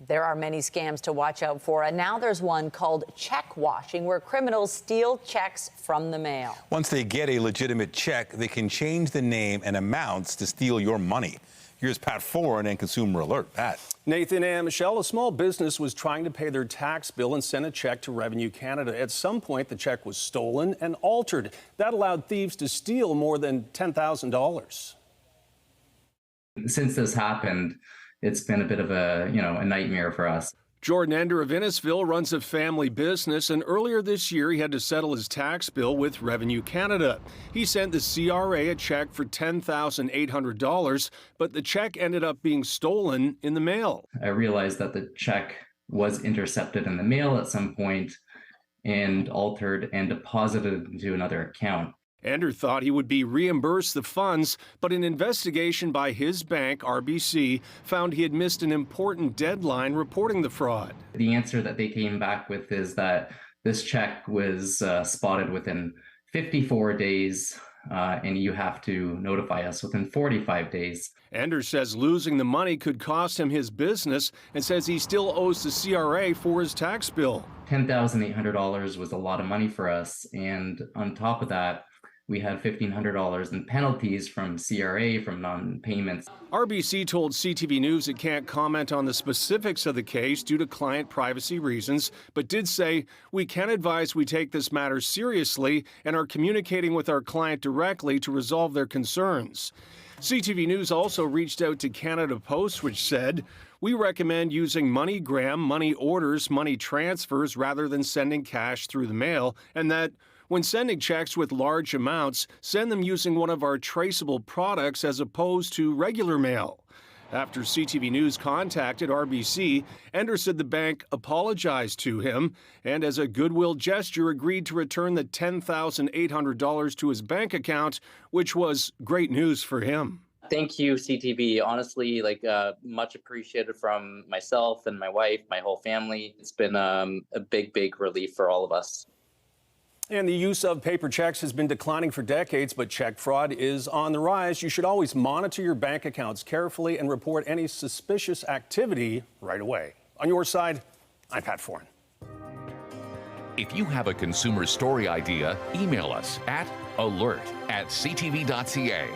There are many scams to watch out for, and now there's one called check washing, where criminals steal checks from the mail. Once they get a legitimate check, they can change the name and amounts to steal your money. Here's Pat Foran and Consumer Alert. Pat. Nathan and Michelle, a small business was trying to pay their tax bill and sent a check to Revenue Canada. At some point, the check was stolen and altered. That allowed thieves to steal more than $10,000. Since this happened, it's been a bit of a nightmare for us. Jordan Ender of Innisfil runs a family business, and earlier this year he had to settle his tax bill with Revenue Canada. He sent the CRA a check for $10,800, but the check ended up being stolen in the mail. I realized that the check was intercepted in the mail at some point and altered and deposited into another account. Ender thought he would be reimbursed the funds, but an investigation by his bank, RBC, found he had missed an important deadline reporting the fraud. The answer that they came back with is that this check was spotted within 54 days, and you have to notify us within 45 days. Ender says losing the money could cost him his business and says he still owes the CRA for his tax bill. $10,800 was a lot of money for us, and on top of that, we had $1,500 in penalties from CRA from non-payments. RBC told CTV News it can't comment on the specifics of the case due to client privacy reasons, but did say, "We can advise we take this matter seriously and are communicating with our client directly to resolve their concerns." CTV News also reached out to Canada Post, which said, "We recommend using MoneyGram, money orders, money transfers rather than sending cash through the mail, and that when sending checks with large amounts, send them using one of our traceable products as opposed to regular mail." After CTV News contacted RBC, Ender said the bank apologized to him and as a goodwill gesture agreed to return the $10,800 to his bank account, which was great news for him. Thank you, CTV. Honestly, much appreciated from myself and my wife, my whole family. It's been a big relief for all of us. And the use of paper checks has been declining for decades, but check fraud is on the rise. You should always monitor your bank accounts carefully and report any suspicious activity right away. On your side, I'm Pat Foran. If you have a consumer story idea, email us at alert@ctv.ca.